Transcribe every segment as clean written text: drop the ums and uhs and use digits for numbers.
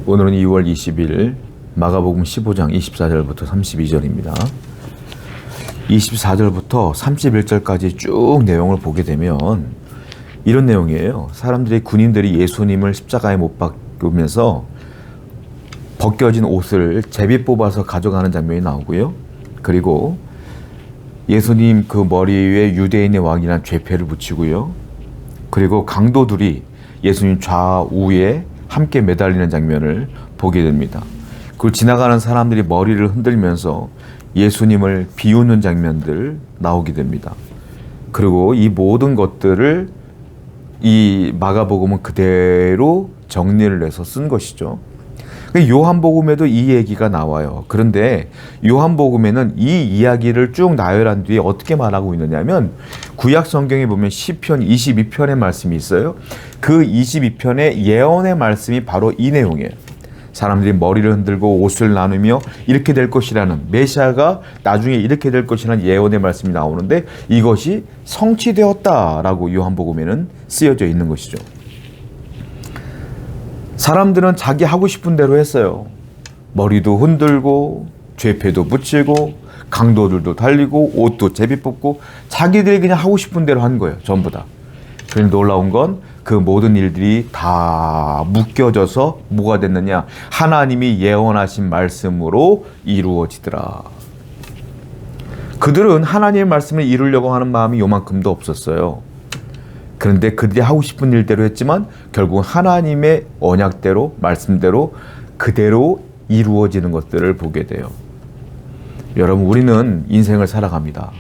오늘은 2월 20일 마가복음 15장 24절부터 32절입니다. 24절부터 31절까지 쭉 내용을 보게 되면 이런 내용이에요. 군인들이 예수님을 십자가에 못 박으면서 벗겨진 옷을 제비 뽑아서 가져가는 장면이 나오고요. 그리고 예수님 그 머리 위에 유대인의 왕이라는 죄패를 붙이고요. 그리고 강도들이 예수님 좌우에 함께 매달리는 장면을 보게 됩니다. 그리고 지나가는 사람들이 머리를 흔들면서 예수님을 비웃는 장면들 나오게 됩니다. 그리고 이 모든 것들을 이 마가복음은 그대로 정리를 해서 쓴 것이죠. 요한복음에도 이 얘기가 나와요. 그런데 요한복음에는 이 이야기를 쭉 나열한 뒤에 어떻게 말하고 있느냐면 구약 성경에 보면 시편 22편의 말씀이 있어요. 그 22편의 예언의 말씀이 바로 이 내용이에요. 사람들이 머리를 흔들고 옷을 나누며 이렇게 될 것이라는, 메시아가 나중에 이렇게 될 것이라는 예언의 말씀이 나오는데 이것이 성취되었다라고 요한복음에는 쓰여져 있는 것이죠. 사람들은 자기 하고 싶은 대로 했어요. 머리도 흔들고 죄패도 붙이고 강도들도 달리고 옷도 제비 뽑고 자기들이 그냥 하고 싶은 대로 한 거예요. 전부 다. 그런데 놀라운 건 그 모든 일들이 다 묶여져서 뭐가 됐느냐? 하나님이 예언하신 말씀으로 이루어지더라. 그들은 하나님의 말씀을 이루려고 하는 마음이 요만큼도 없었어요. 그런데 그들이 하고 싶은 일대로 했지만 결국 하나님의 언약대로, 말씀대로 그대로 이루어지는 것들을 보게 돼요. 여러분, 우리는 인생을 살아갑니다.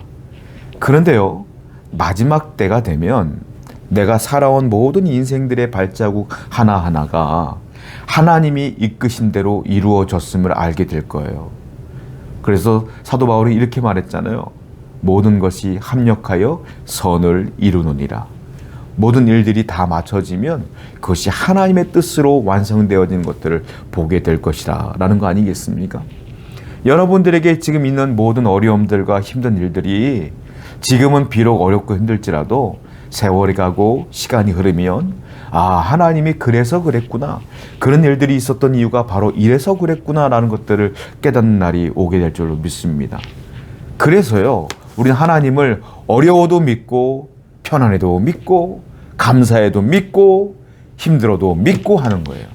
그런데요, 마지막 때가 되면 내가 살아온 모든 인생들의 발자국 하나하나가 하나님이 이끄신 대로 이루어졌음을 알게 될 거예요. 그래서 사도 바울이 이렇게 말했잖아요. 모든 것이 합력하여 선을 이루느니라. 모든 일들이 다 맞춰지면 그것이 하나님의 뜻으로 완성되어진 것들을 보게 될 것이라 라는 거 아니겠습니까? 여러분들에게 지금 있는 모든 어려움들과 힘든 일들이 지금은 비록 어렵고 힘들지라도 세월이 가고 시간이 흐르면 하나님이 그래서 그랬구나, 그런 일들이 있었던 이유가 바로 이래서 그랬구나 라는 것들을 깨닫는 날이 오게 될 줄로 믿습니다. 그래서요, 우리는 하나님을 어려워도 믿고 편안해도 믿고 감사해도 믿고 힘들어도 믿고 하는 거예요.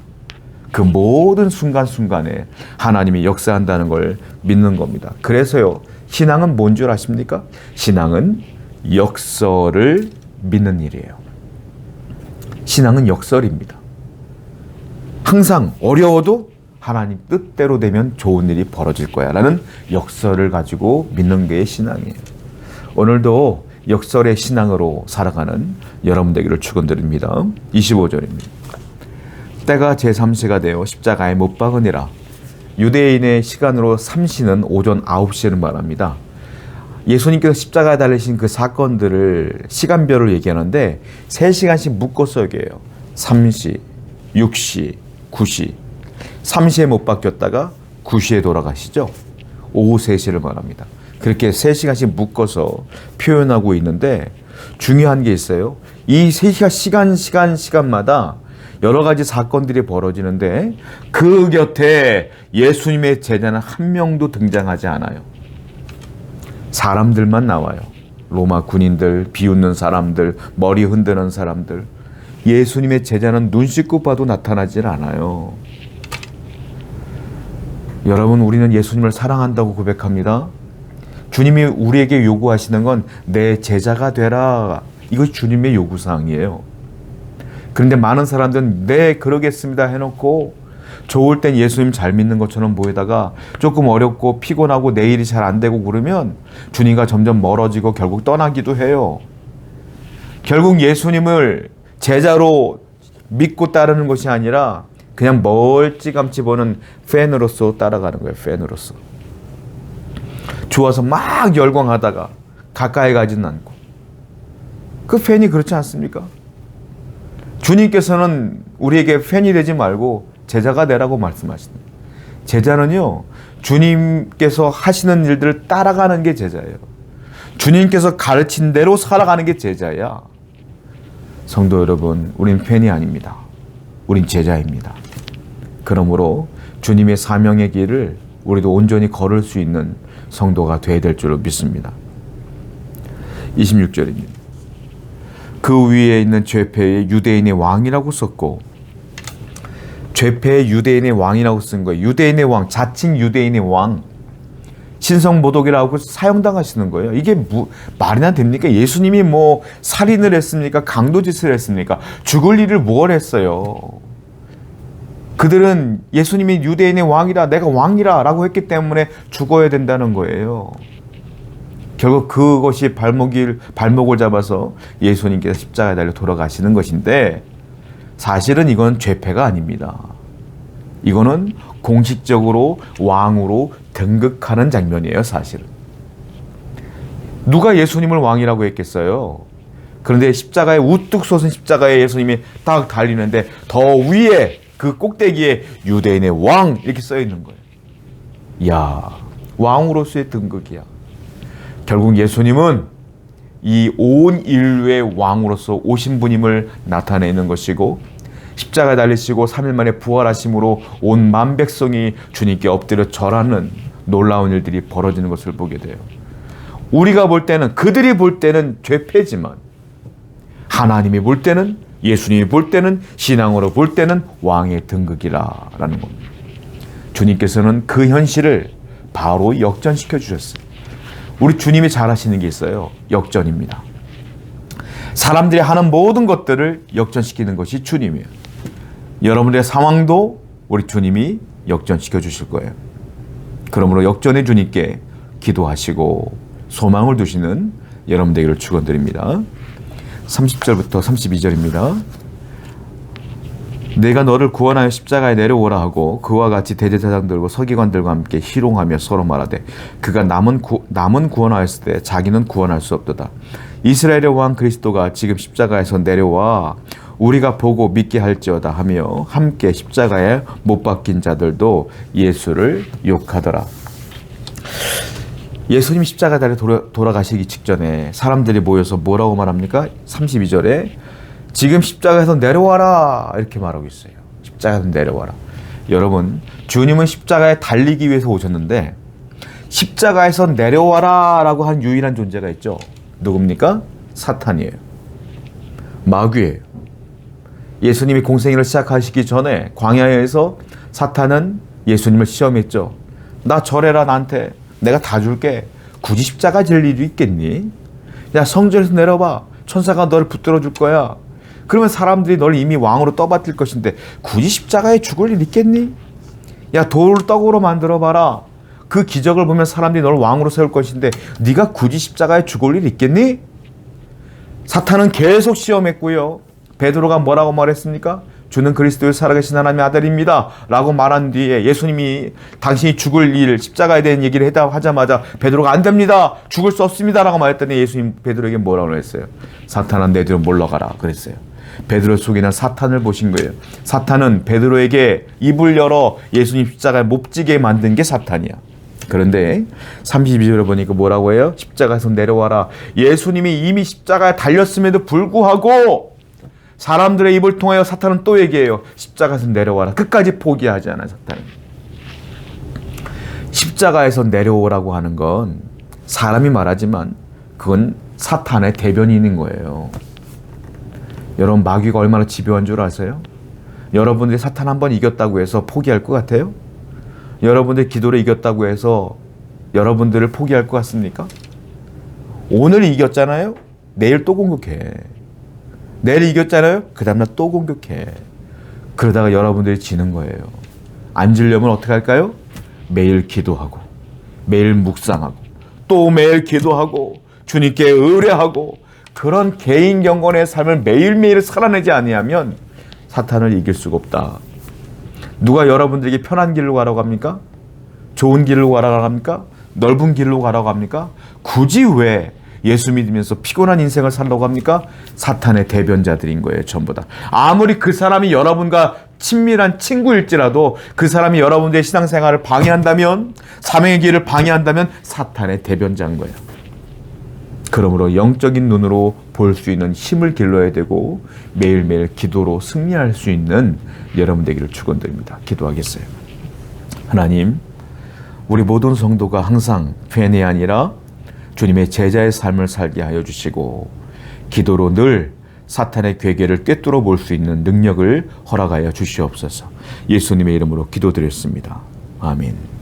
그 모든 순간순간에 하나님이 역사한다는 걸 믿는 겁니다. 그래서요, 신앙은 뭔 줄 아십니까? 신앙은 역설을 믿는 일이에요. 신앙은 역설입니다. 항상 어려워도 하나님 뜻대로 되면 좋은 일이 벌어질 거야 라는 역설을 가지고 믿는 게 신앙이에요. 오늘도 역설의 신앙으로 살아가는 여러분 되기를 축원드립니다. 25절입니다. 때가 제3시가 되어 십자가에 못 박으니라. 유대인의 시간으로 3시는 오전 9시를 말합니다. 예수님께서 십자가에 달리신 그 사건들을 시간별로 얘기하는데 3시간씩 묶어서 얘기해요. 3시, 6시, 9시. 3시에 못 박혔다가 9시에 돌아가시죠. 오후 3시를 말합니다. 그렇게 3시간씩 묶어서 표현하고 있는데 중요한 게 있어요. 이 3시간 시간마다 여러 가지 사건들이 벌어지는데 그 곁에 예수님의 제자는 한 명도 등장하지 않아요. 사람들만 나와요. 로마 군인들, 비웃는 사람들, 머리 흔드는 사람들. 예수님의 제자는 눈 씻고 봐도 나타나질 않아요. 여러분, 우리는 예수님을 사랑한다고 고백합니다. 주님이 우리에게 요구하시는 건 내 제자가 되라. 이것이 주님의 요구사항이에요. 그런데 많은 사람들은 네, 그러겠습니다 해놓고 좋을 땐 예수님 잘 믿는 것처럼 보이다가 조금 어렵고 피곤하고 내일이 잘 안 되고 그러면 주님과 점점 멀어지고 결국 떠나기도 해요. 결국 예수님을 제자로 믿고 따르는 것이 아니라 그냥 멀찌감치 보는 팬으로서 따라가는 거예요. 팬으로서. 좋아서 막 열광하다가 가까이 가지는 않고. 그 팬이 그렇지 않습니까? 주님께서는 우리에게 팬이 되지 말고 제자가 되라고 말씀하십니다. 제자는요, 주님께서 하시는 일들을 따라가는 게 제자예요. 주님께서 가르친 대로 살아가는 게 제자야. 성도 여러분, 우린 팬이 아닙니다. 우린 제자입니다. 그러므로 주님의 사명의 길을 우리도 온전히 걸을 수 있는 성도가 되어야 될 줄로 믿습니다. 26절입니다. 그 위에 있는 죄패의 유대인의 왕이라고 썼고, 죄패의 유대인의 왕이라고 쓴 거예요. 유대인의 왕, 자칭 유대인의 왕, 신성모독이라고 사형당하시는 거예요. 이게 말이나 됩니까? 예수님이 뭐 살인을 했습니까? 강도짓을 했습니까? 죽을 일을 뭘 했어요? 그들은 예수님이 유대인의 왕이라, 내가 왕이라 라고 했기 때문에 죽어야 된다는 거예요. 결국 그것이 발목을 잡아서 예수님께서 십자가에 달려 돌아가시는 것인데, 사실은 이건 죄패가 아닙니다. 이거는 공식적으로 왕으로 등극하는 장면이에요, 사실은. 누가 예수님을 왕이라고 했겠어요? 그런데 십자가에 우뚝 솟은 십자가에 예수님이 딱 달리는데 더 위에 그 꼭대기에 유대인의 왕 이렇게 써 있는 거예요. 이야, 왕으로서의 등극이야. 결국 예수님은 이 온 인류의 왕으로서 오신 분임을 나타내는 것이고, 십자가에 달리시고 3일 만에 부활하심으로 온 만백성이 주님께 엎드려 절하는 놀라운 일들이 벌어지는 것을 보게 돼요. 우리가 볼 때는, 그들이 볼 때는 죄패지만 하나님이 볼 때는, 예수님이 볼 때는, 신앙으로 볼 때는 왕의 등극이라는 겁니다. 주님께서는 그 현실을 바로 역전시켜 주셨어요. 우리 주님이 잘하시는 게 있어요. 역전입니다. 사람들이 하는 모든 것들을 역전시키는 것이 주님이에요. 여러분의 상황도 우리 주님이 역전시켜 주실 거예요. 그러므로 역전의 주님께 기도하시고 소망을 두시는 여러분 되기를 축원드립니다. 30절부터 32절입니다. 내가 너를 구원하여 십자가에 내려오라 하고 그와 같이 대제사장들과 서기관들과 함께 희롱하며 서로 말하되 그가 남은 구원하였을 때 자기는 구원할 수 없도다. 이스라엘의 왕 그리스도가 지금 십자가에서 내려와 우리가 보고 믿게 할지어다 하며 함께 십자가에 못 박힌 자들도 예수를 욕하더라. 예수님이 십자가에 달려 돌아가시기 직전에 사람들이 모여서 뭐라고 말합니까? 32절에 지금 십자가에서 내려와라 이렇게 말하고 있어요. 십자가에서 내려와라. 여러분, 주님은 십자가에 달리기 위해서 오셨는데 십자가에서 내려와라 라고 한 유일한 존재가 있죠. 누굽니까? 사탄이에요. 마귀예요. 예수님이 공생애를 시작하시기 전에 광야에서 사탄은 예수님을 시험했죠. 나 절해라, 나한테 내가 다 줄게. 굳이 십자가 질 일이 있겠니? 야, 성전에서 내려봐. 천사가 너를 붙들어 줄 거야. 그러면 사람들이 널 이미 왕으로 떠받들 것인데 굳이 십자가에 죽을 일 있겠니? 야, 돌을 떡으로 만들어봐라. 그 기적을 보면 사람들이 널 왕으로 세울 것인데 네가 굳이 십자가에 죽을 일 있겠니? 사탄은 계속 시험했고요. 베드로가 뭐라고 말했습니까? 주는 그리스도의 살아계신 하나님의 아들입니다 라고 말한 뒤에 예수님이 당신이 죽을 일, 십자가에 대한 얘기를 하자마자 베드로가 안 됩니다, 죽을 수 없습니다 라고 말했더니 예수님 베드로에게 뭐라고 했어요? 사탄아, 내 뒤로 물러가라 그랬어요. 베드로 속에는 사탄을 보신 거예요. 사탄은 베드로에게 입을 열어 예수님 십자가에 못 지게 만든 게 사탄이야. 그런데 32절에 보니까 뭐라고 해요? 십자가에서 내려와라. 예수님이 이미 십자가에 달렸음에도 불구하고 사람들의 입을 통하여 사탄은 또 얘기해요. 십자가에서 내려와라. 끝까지 포기하지 않아요, 사탄은. 십자가에서 내려오라고 하는 건 사람이 말하지만 그건 사탄의 대변인인 거예요. 여러분, 마귀가 얼마나 집요한 줄 아세요? 여러분들이 사탄 한 번 이겼다고 해서 포기할 것 같아요? 여러분들 기도를 이겼다고 해서 여러분들을 포기할 것 같습니까? 오늘 이겼잖아요? 내일 또 공격해. 내일 이겼잖아요? 그 다음날 또 공격해. 그러다가 여러분들이 지는 거예요. 안 지려면 어떻게 할까요? 매일 기도하고 매일 묵상하고 또 매일 기도하고 주님께 의뢰하고 그런 개인 경건의 삶을 매일매일 살아내지 아니하면 사탄을 이길 수가 없다. 누가 여러분들에게 편한 길로 가라고 합니까? 좋은 길로 가라고 합니까? 넓은 길로 가라고 합니까? 굳이 왜 예수 믿으면서 피곤한 인생을 살라고 합니까? 사탄의 대변자들인 거예요, 전부 다. 아무리 그 사람이 여러분과 친밀한 친구일지라도 그 사람이 여러분들의 신앙생활을 방해한다면, 사명의 길을 방해한다면 사탄의 대변자인 거예요. 그러므로 영적인 눈으로 볼 수 있는 힘을 길러야 되고 매일매일 기도로 승리할 수 있는 여러분 되기를 축원드립니다. 기도하겠어요. 하나님, 우리 모든 성도가 항상 팬이 아니라 주님의 제자의 삶을 살게 하여 주시고 기도로 늘 사탄의 괴계를 꿰뚫어 볼 수 있는 능력을 허락하여 주시옵소서. 예수님의 이름으로 기도드렸습니다. 아멘.